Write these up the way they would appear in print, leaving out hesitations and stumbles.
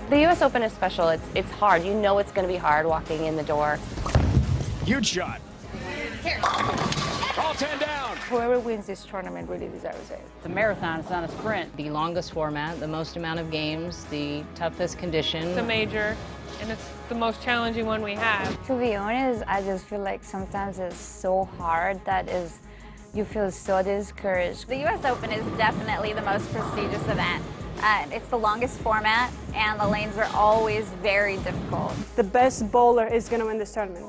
The U.S. Open is special. It's hard. You know it's going to be hard walking in the door. Huge shot. All 10 down. Whoever wins this tournament really deserves it. The marathon is not a sprint. The longest format, the most amount of games, the toughest conditions. It's a major, and it's the most challenging one we have. To be honest, I just feel like sometimes it's so hard that you feel so discouraged. The U.S. Open is definitely the most prestigious event. It's the longest format, and the lanes are always very difficult. The best bowler is going to win this tournament.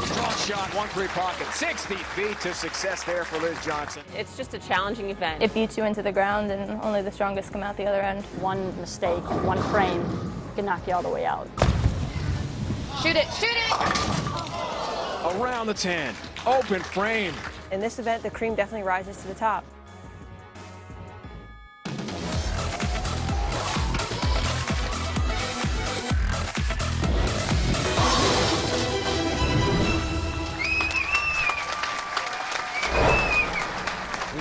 Strong shot, 1-3 pocket. 60 feet to success there for Liz Johnson. It's just a challenging event. It beats you into the ground, and only the strongest come out the other end. One mistake, one frame can knock you all the way out. Shoot it, shoot it! Around the 10, open frame. In this event, the cream definitely rises to the top.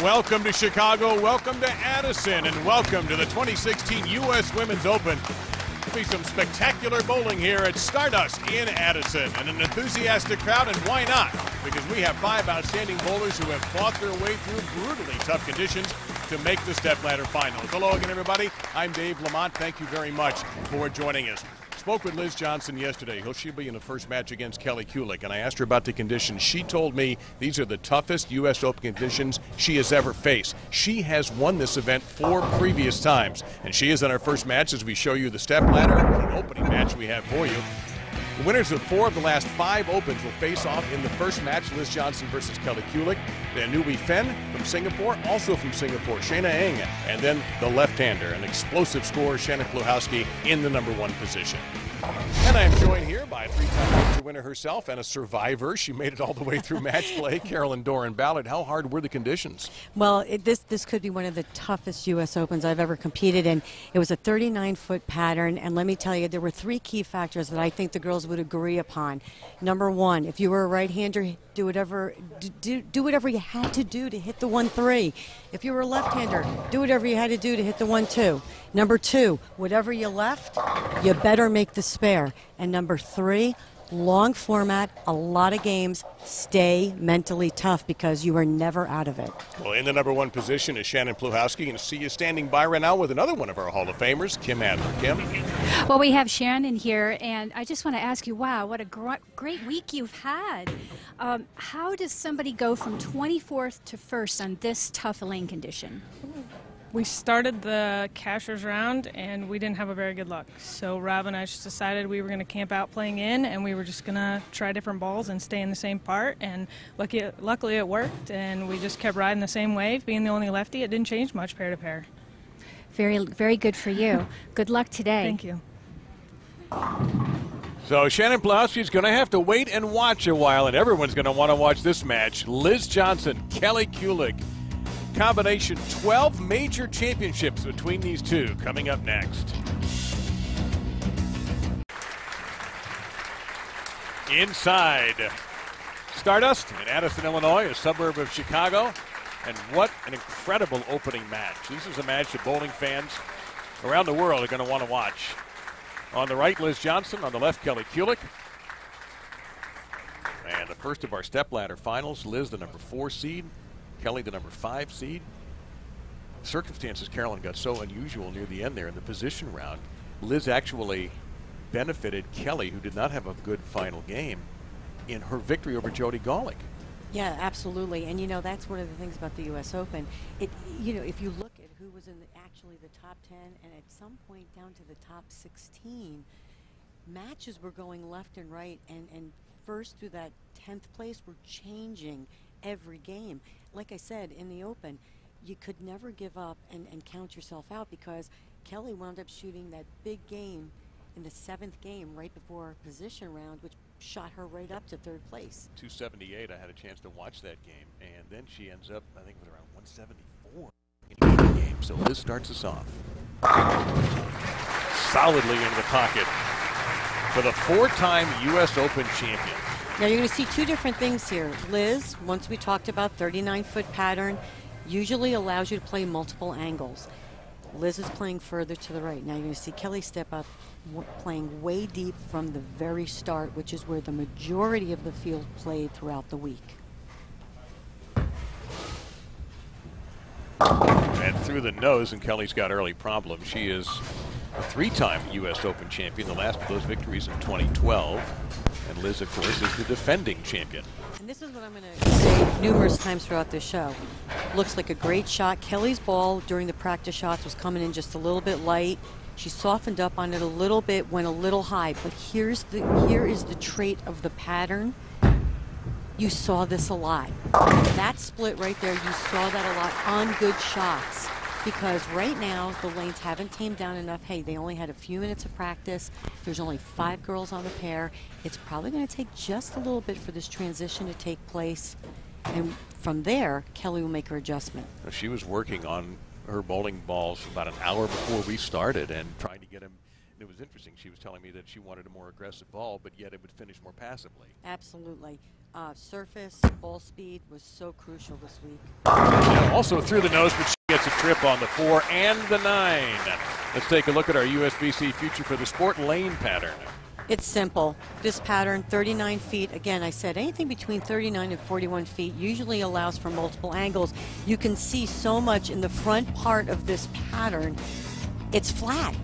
Welcome to Chicago, welcome to Addison, and welcome to the 2016 U.S. Women's Open. There'll be some spectacular bowling here at Stardust in Addison, and an enthusiastic crowd, and why not? Because we have 5 outstanding bowlers who have fought their way through brutally tough conditions to make the stepladder finals. Hello again, everybody. I'm Dave Lamont. Thank you very much for joining us. Spoke with Liz Johnson yesterday. She'll be in the first match against Kelly Kulick, and I asked her about the conditions. She told me these are the toughest U.S. Open conditions she has ever faced. She has won this event 4 previous times, and she is in our first match as we show you the step ladder, an opening match we have for you. The winners of 4 of the last 5 Opens will face off in the first match, Liz Johnson versus Kelly Kulick. Then Nui Fen from Singapore, also from Singapore, Shayna Eng, and then the left-hander, an explosive scorer, Shannon Pluhowski, in the #1 position. And I am joined here by a 3-time major winner herself and a survivor. She made it all the way through match play, Carolyn Doran Ballard. How hard were the conditions? Well, this could be one of the toughest U.S. Opens I've ever competed in. It was a 39-foot pattern, and let me tell you, there were 3 key factors that I think the girls would agree upon. Number 1, if you were a right-hander, do whatever you had to do to hit the 1-3. If you were a left-hander, do whatever you had to do to hit the 1-2. Number 2, whatever you left, you better make the spare. And number 3, long format, a lot of games, stay mentally tough because you are never out of it. Well, in the #1 position is Shannon Pluhowski, and see you standing by right now with another one of our Hall of Famers, Kim Adler. Kim? Well, we have Shannon here, and I just want to ask you, wow, what a great week you've had. How does somebody go from 24th to 1st on this tough lane condition? We started the cashers round, and we didn't have a very good luck. So Rob and I just decided we were going to camp out playing in, and we were just going to try different balls and stay in the same part. And luckily it worked, and we just kept riding the same wave. Being the only lefty, it didn't change much pair to pair. Very, very good for you. Good luck today. Thank you. So Shannon Pluhowski is going to have to wait and watch a while, and everyone's going to want to watch this match. Liz Johnson, Kelly Kulick. Combination 12 major championships between these two coming up next. Inside Stardust in Addison, Illinois, a suburb of Chicago. And what an incredible opening match. This is a match that bowling fans around the world are going to want to watch. On the right, Liz Johnson. On the left, Kelly Kulick. And the first of our stepladder finals, Liz, the #4 seed. Kelly, the #5 seed. Circumstances, Carolyn, got so unusual near the end there in the position round. Liz actually benefited Kelly, who did not have a good final game, in her victory over Jody Golick. Yeah, absolutely. And, you know, that's one of the things about the U.S. Open. You know, if you look at who was in actually the top 10 and at some point down to the top 16, matches were going left and right, and first through that 10th place were changing every game. Like I said, in the Open, you could never give up and count yourself out, because Kelly wound up shooting that big game in the 7th game right before position round, which shot her right up to 3rd place. 278, I had a chance to watch that game, and then she ends up, I think, with around 174 in the game. So Liz starts us off solidly into the pocket for the 4-time U.S. Open champion. Now you're going to see 2 different things here. Liz, once we talked about, 39-foot pattern, usually allows you to play multiple angles. Liz is playing further to the right. Now you're going to see Kelly step up, playing way deep from the very start, which is where the majority of the field played throughout the week. And through the nose, and Kelly's got early problems. She is a 3-time U.S. Open champion, the last of those victories in 2012. And Liz, of course, is the defending champion. And this is what I'm going to say numerous times throughout this show. Looks like a great shot. Kelly's ball during the practice shots was coming in just a little bit light. She softened up on it a little bit, went a little high. But here is the trait of the pattern. You saw this a lot. That split right there, you saw that a lot on good shots. Because right now, the lanes haven't tamed down enough. Hey, they only had a few minutes of practice. There's only 5 girls on the pair. It's probably going to take just a little bit for this transition to take place. And from there, Kelly will make her adjustment. She was working on her bowling balls about an hour before we started and trying to get them. It was interesting. She was telling me that she wanted a more aggressive ball, but yet it would finish more passively. Absolutely. Surface, ball speed was so crucial this week. Yeah, also through the nose, but she gets a trip on the 4 and the 9. Let's take a look at our USBC Future for the Sport lane pattern. It's simple. This pattern, 39 feet. Again, I said anything between 39 and 41 feet usually allows for multiple angles. You can see so much in the front part of this pattern. It's flat.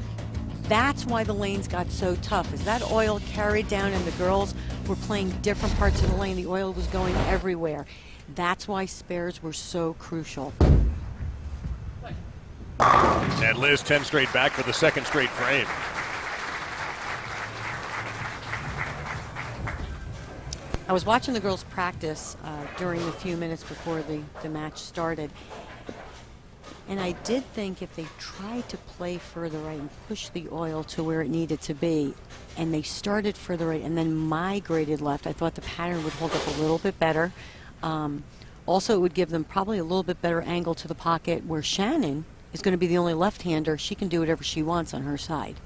That's why the lanes got so tough. As that oil carried down and the girls were playing different parts of the lane, the oil was going everywhere. That's why spares were so crucial. And Liz 10 straight back for the second straight frame. I was watching the girls practice during the few minutes before the match started. And I did think if they tried to play further right and push the oil to where it needed to be, and they started further right and then migrated left, I thought the pattern would hold up a little bit better. Also, it would give them probably a little bit better angle to the pocket, where Shannon is going to be the only left-hander. She can do whatever she wants on her side.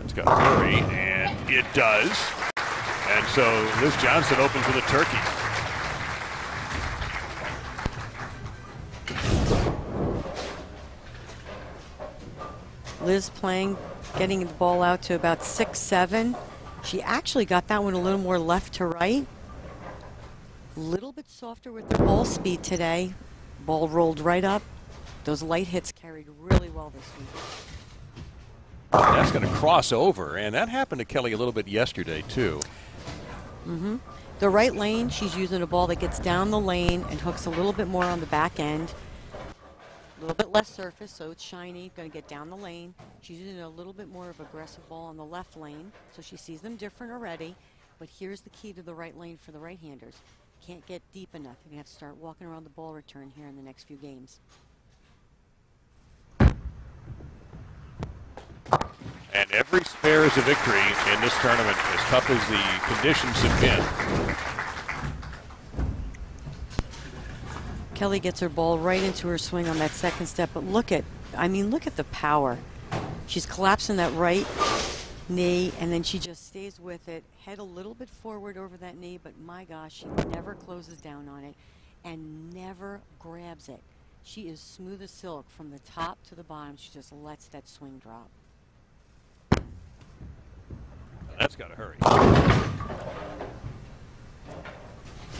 It's got to hurry, and it does. And so Liz Johnson opens with a turkey. Liz playing, getting the ball out to about 6-7. She actually got that one a little more left to right. A little bit softer with the ball speed today. Ball rolled right up. Those light hits carried really well this week. That's going to cross over, and that happened to Kelly a little bit yesterday, too. The right lane, she's using a ball that gets down the lane and hooks a little bit more on the back end. A little bit less surface, so it's shiny, going to get down the lane. She's using a little bit more of aggressive ball on the left lane, so she sees them different already. But here's the key to the right lane for the right-handers. Can't get deep enough. You're going to have to start walking around the ball return here in the next few games. And every spare is a victory in this tournament, as tough as the conditions have been. Kelly gets her ball right into her swing on that second step, but look at the power. She's collapsing that right knee, and then she just stays with it, head a little bit forward over that knee, but my gosh, she never closes down on it and never grabs it. She is smooth as silk from the top to the bottom. She just lets that swing drop. That's got to hurry.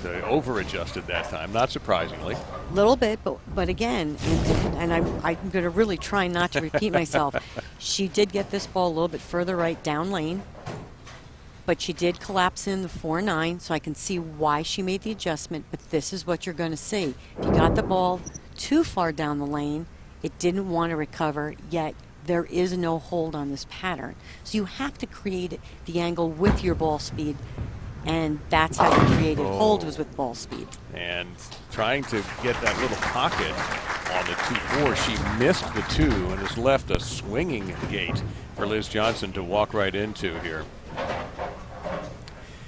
They over-adjusted that time, not surprisingly. A little bit, but again, and I'm going to really try not to repeat myself. She did get this ball a little bit further right down lane, but she did collapse in the 4-9, so I can see why she made the adjustment, but this is what you're going to see. If you got the ball too far down the lane, it didn't want to recover, yet there is no hold on this pattern. So you have to create the angle with your ball speed, and that's how you created hold, was with ball speed. And trying to get that little pocket on the 2-4, she missed the 2 and has left a swinging gate for Liz Johnson to walk right into here.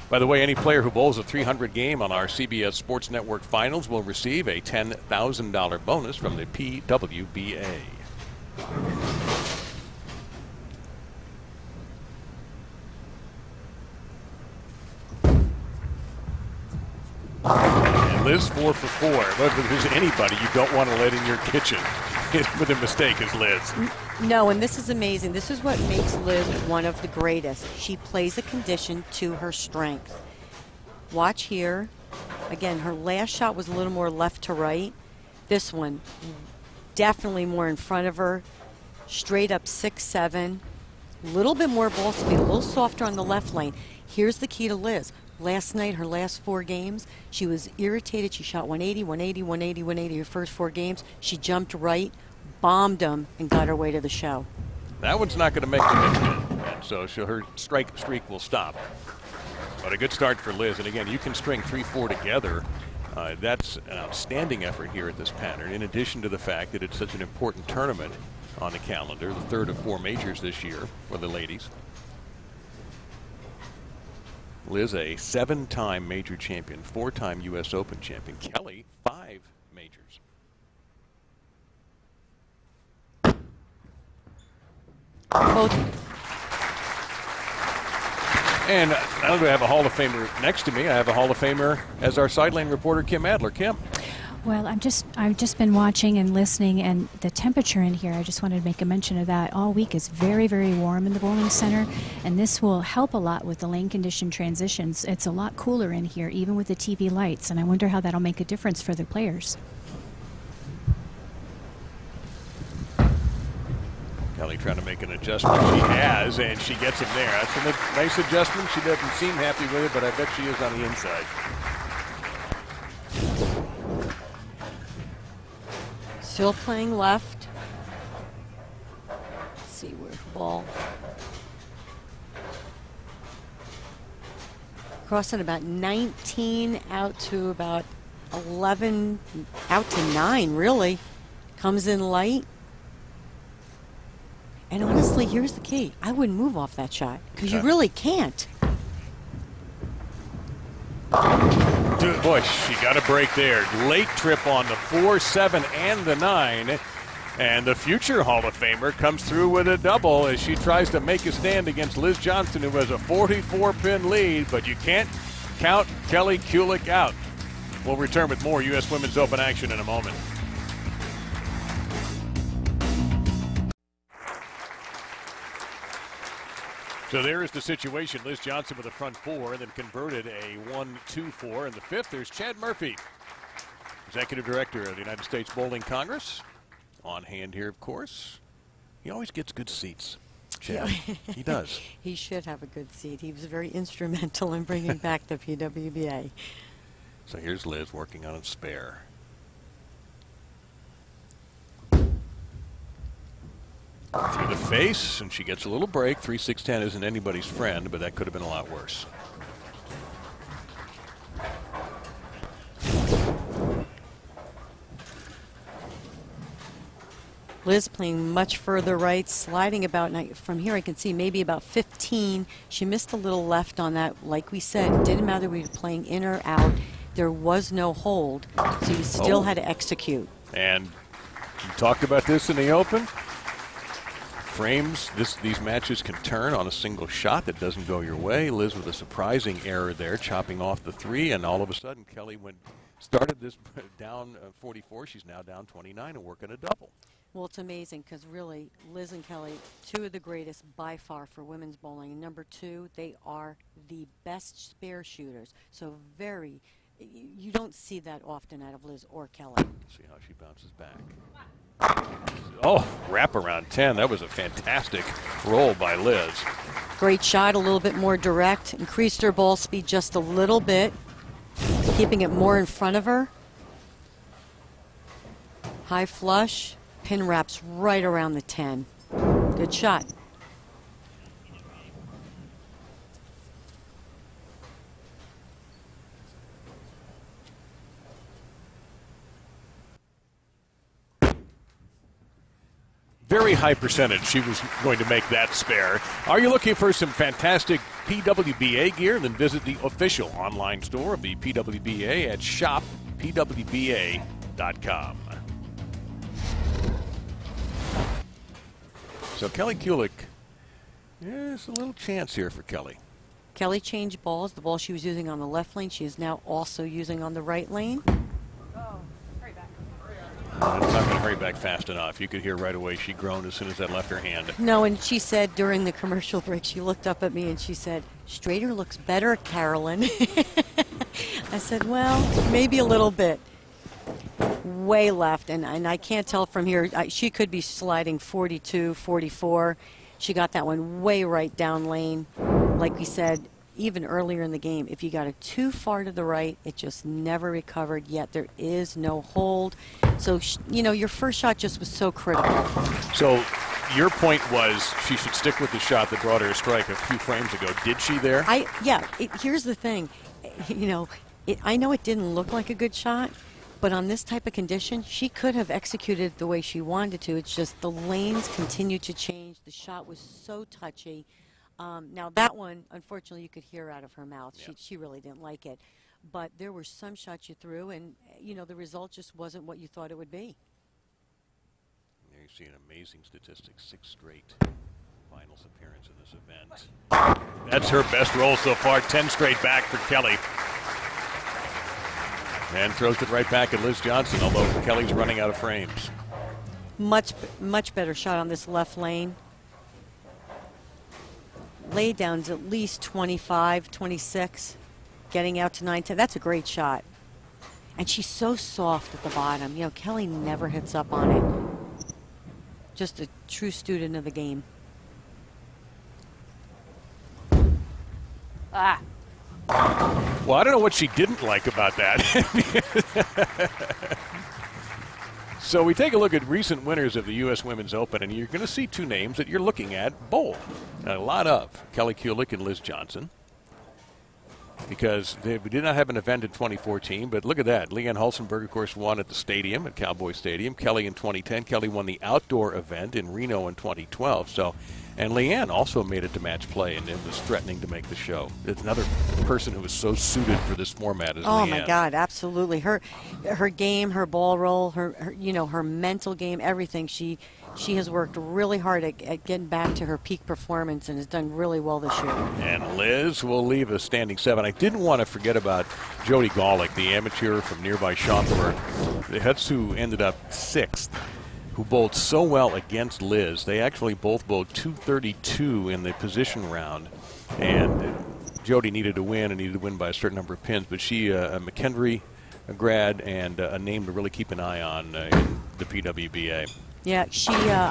By the way, any player who bowls a 300 game on our CBS Sports Network finals will receive a $10,000 bonus from the PWBA. And Liz Liz 4 for 4. But if there's anybody you don't want to let in your kitchen with a mistake is Liz. No, and this is amazing. This is what makes Liz one of the greatest. She plays a condition to her strength. Watch here. Again, her last shot was a little more left to right. This one, definitely more in front of her. Straight up 6-7. A little bit more ball speed, a little softer on the left lane. Here's the key to Liz. Last night, her last 4 games, she was irritated. She shot 180, 180, 180, 180 her first 4 games. She jumped right, bombed them, and got her way to the show. That one's not going to make the mix, and so her strike streak will stop. But a good start for Liz. And again, you can string 3-4 together. That's an outstanding effort here at this pattern, in addition to the fact that it's such an important tournament on the calendar, the 3rd of 4 majors this year for the ladies. Liz, a 7-time major champion, 4-time U.S. Open champion. Kelly, 5 majors. Both. And not only do I have a Hall of Famer next to me, I have a Hall of Famer as our sideline reporter, Kim Adler. Kim. Well, I've just been watching and listening, and the temperature in here, I just wanted to make a mention of that. All week is very, very warm in the bowling center, and this will help a lot with the lane condition transitions. It's a lot cooler in here, even with the TV lights, and I wonder how that'll make a difference for the players. Kelly trying to make an adjustment. She has, and she gets him there. That's a nice adjustment. She doesn't seem happy with it, but I bet she is on the inside. Still playing left. Let's see where's the ball. Crossing about 19 out to about 11, out to 9 really. Comes in light. And honestly, here's the key. I wouldn't move off that shot because you really can't. Boy, she got a break there. Late trip on the 4, 7, and the 9. And the future Hall of Famer comes through with a double as she tries to make a stand against Liz Johnson, who has a 44-pin lead, but you can't count Kelly Kulik out. We'll return with more U.S. Women's Open action in a moment. So there is the situation. Liz Johnson with a front 4 and then converted a 1-2-4. In the 5th, there's Chad Murphy, Executive Director of the United States Bowling Congress. On hand here, of course. He always gets good seats, Chad. Yeah. He does. He should have a good seat. He was very instrumental in bringing back the PWBA. So here's Liz working on a spare. Through the face, and she gets a little break. 3-6-10 isn't anybody's friend, but that could have been a lot worse. Liz playing much further right, sliding about, from here I can see maybe about 15. She missed a little left on that. Like we said, it didn't matter if we were playing in or out. There was no hold, so you still had to execute. And you talked about this in the Open. Frames, these matches can turn on a single shot that doesn't go your way. Liz with a surprising error there, chopping off the 3, and all of a sudden Kelly started this down 44. She's now down 29 and working a double. Well, it's amazing because really, Liz and Kelly, 2 of the greatest by far for women's bowling. And number 2, they are the best spare shooters. So you don't see that often out of Liz or Kelly. Let's see how she bounces back. Oh, wrap around 10. That was a fantastic roll by Liz. Great shot, a little bit more direct. Increased her ball speed just a little bit, keeping it more in front of her. High flush, pin wraps right around the 10. Good shot. Very high percentage she was going to make that spare. Are you looking for some fantastic PWBA gear? Then visit the official online store of the PWBA at shoppwba.com. So Kelly Kulik, there's a little chance here for Kelly. Kelly changed balls. The ball she was using on the left lane, she is now also using on the right lane. It's not going to hurry back fast enough. You could hear right away she groaned as soon as that left her hand. No, and she said during the commercial break, she looked up at me and she said, "Straighter looks better, Carolyn." I said, well, maybe a little bit. Way left, and I can't tell from here. She could be sliding 42, 44. She got that one way right down lane. Like we said, even earlier in the game, if you got it too far to the right, it just never recovered, yet there is no hold. So, you know, your first shot just was so critical. So your point was she should stick with the shot that brought her a strike a few frames ago. Did she there? Here's the thing. You know, I know it didn't look like a good shot, but on this type of condition, she could have executed the way she wanted to. It's just the lanes continued to change. The shot was so touchy. Now that one, unfortunately, you could hear out of her mouth. Yep. She really didn't like it. But there were some shots you threw, and, you know, the result just wasn't what you thought it would be. There you see an amazing statistic, 6 straight finals appearance in this event. That's her best roll so far, 10 straight back for Kelly. And throws it right back at Liz Johnson, although Kelly's running out of frames. Much better shot on this left lane. Lay down's at least 25, 26, getting out to 9, 10. That's a great shot. And she's so soft at the bottom. You know, Kelly never hits up on it. Just a true student of the game. Ah. Well, I don't know what she didn't like about that. So we take a look at recent winners of the U.S. Women's Open, and you're going to see 2 names that you're looking at bowl. A lot of Kelly Kulick and Liz Johnson, because we did not have an event in 2014, but look at that. Leanne Hulsenberg, of course, won at the stadium, at Cowboy Stadium. Kelly in 2010. Kelly won the outdoor event in Reno in 2012. So, and Leanne also made it to match play and was threatening to make the show. It's another person who was so suited for this format as Leanne. Oh my God, absolutely. Her game, her ball roll, her you know, her mental game, everything. She has worked really hard at getting back to her peak performance and has done really well this year. And Liz will leave a standing 7. I didn't want to forget about Jody Golick, the amateur from nearby Schaumburg. That's who ended up 6th, who bowled so well against Liz. They actually both bowled 232 in the position round. And Jody needed to win, and needed to win by a certain number of pins. But she, a McKendree grad, and a name to really keep an eye on in the PWBA. Yeah,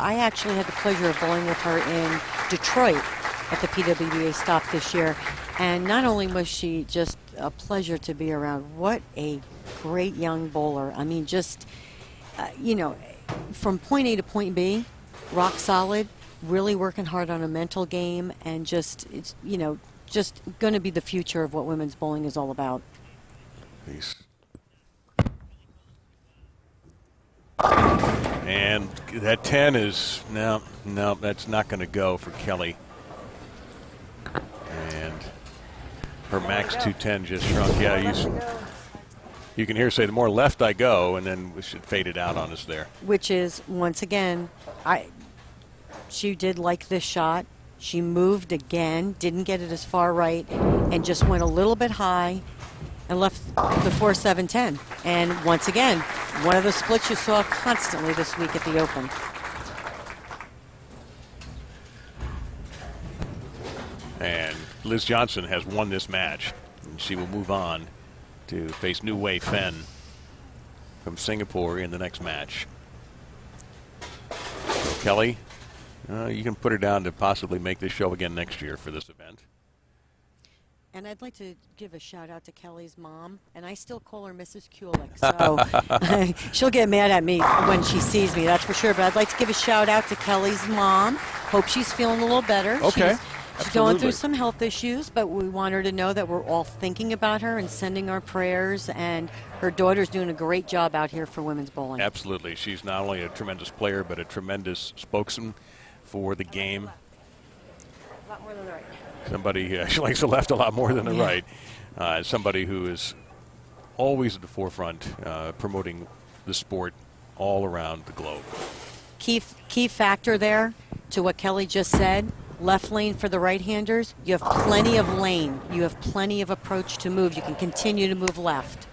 I actually had the pleasure of bowling with her in Detroit at the PWBA stop this year. And not only was she just a pleasure to be around, what a great young bowler. I mean, just, you know, from point A to point B, rock solid, really working hard on a mental game, and just, it's, you know, just going to be the future of what women's bowling is all about. Peace. And that 10 is, no, that's not going to go for Kelly. And her max 210 just shrunk. Yeah, you can hear say, the more left I go, and then we should fade it out on us there. Which is, once again, she did like this shot. She moved again, didn't get it as far right, and just went a little bit high and left the 4-7-10. And once again, one of the splits you saw constantly this week at the Open. And Liz Johnson has won this match, and she will move on to face Nu Wei Fen from Singapore in the next match. So Kelly, you can put her down to possibly make this show again next year for this event. And I'd like to give a shout out to Kelly's mom, and I still call her Mrs. Kulick, so she'll get mad at me when she sees me, that's for sure. But I'd like to give a shout out to Kelly's mom. Hope she's feeling a little better. Okay. She's going through some health issues, but we want her to know that we're all thinking about her and sending our prayers, and her daughter's doing a great job out here for women's bowling. Absolutely. She's not only a tremendous player, but a tremendous spokesman for the game. A lot more than the right. Somebody, she likes the left a lot more than the right. Somebody who is always at the forefront, promoting the sport all around the globe. Key factor there to what Kelly just said, left lane for the right-handers, you have plenty of lane. You have plenty of approach to move. You can continue to move left.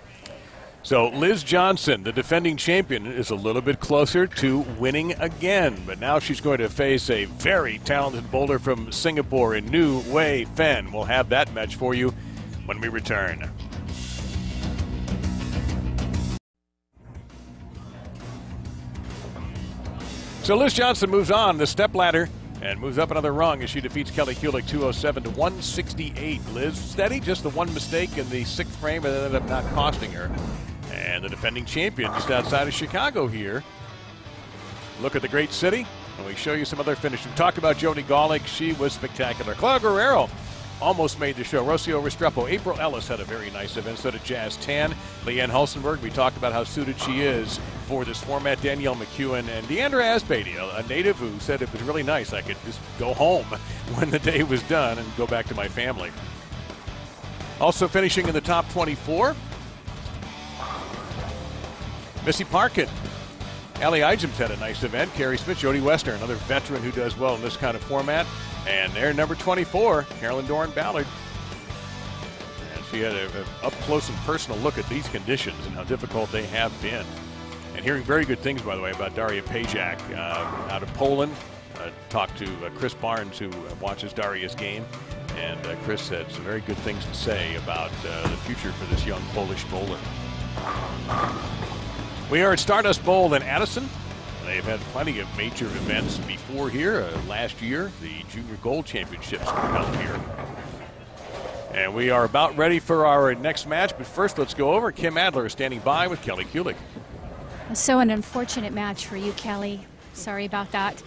So Liz Johnson, the defending champion, is a little bit closer to winning again. But now she's going to face a very talented bowler from Singapore in Nu Wei Fen. We'll have that match for you when we return. So Liz Johnson moves on the stepladder and moves up another rung as she defeats Kelly Kulick 207 to 168. Liz steady, just the one mistake in the 6th frame and it ended up not costing her. And the defending champion just outside of Chicago here. Look at the great city, and we show you some other finishes. We talked about Jody Golick. She was spectacular. Claudia Guerrero almost made the show. Rocio Restrepo. April Ellis had a very nice event. So did Jazz Tan. Leanne Hulsenberg, we talked about how suited she is for this format. Danielle McEwen and Deandra Asbeatty, a native who said it was really nice. I could just go home when the day was done and go back to my family. Also finishing in the top 24, Missy Parkin. Allie Ijems had a nice event. Carrie Smith, Jody Westner, another veteran who does well in this kind of format. And there, number 24, Carolyn Doran Ballard. And she had an up-close and personal look at these conditions and how difficult they have been. And hearing very good things, by the way, about Daria Pajak out of Poland. Talked to Chris Barnes, who watches Daria's game. And Chris had some very good things to say about the future for this young Polish bowler. We are at Stardust Bowl in Addison. They've had plenty of major events before here. Last year, the Junior Gold Championships were held here. And we are about ready for our next match. But first, let's go over. Kim Adler is standing by with Kelly Kulick. So an unfortunate match for you, Kelly. Sorry about that.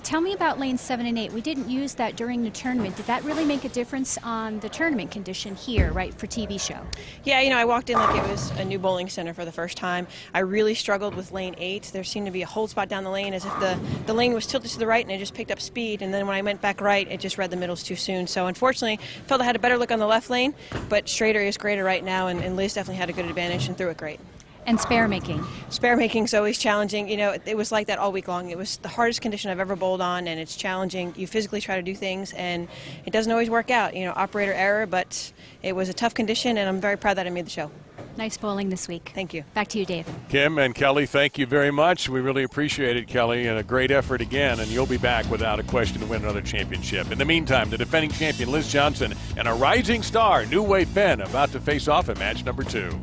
Tell me about lanes 7 and 8. We didn't use that during the tournament. Did that really make a difference on the tournament condition here, right, for TV show? Yeah, you know, I walked in like it was a new bowling center for the first time. I really struggled with lane 8. There seemed to be a hold spot down the lane as if the lane was tilted to the right and it just picked up speed. And then when I went back right, it just read the middles too soon. So unfortunately, felt I had a better look on the left lane, but straighter is greater right now, and Liz definitely had a good advantage and threw it great. And spare making. Spare making is always challenging. You know, it was like that all week long. It was the hardest condition I've ever bowled on, and it's challenging. You physically try to do things, and it doesn't always work out. You know, operator error, but it was a tough condition, and I'm very proud that I made the show. Nice bowling this week. Thank you. Back to you, Dave. Kim and Kelly, thank you very much. We really appreciate it, Kelly, and a great effort again, and you'll be back without a question to win another championship. In the meantime, the defending champion, Liz Johnson, and a rising star, Nu Wei Fen, about to face off in match number 2.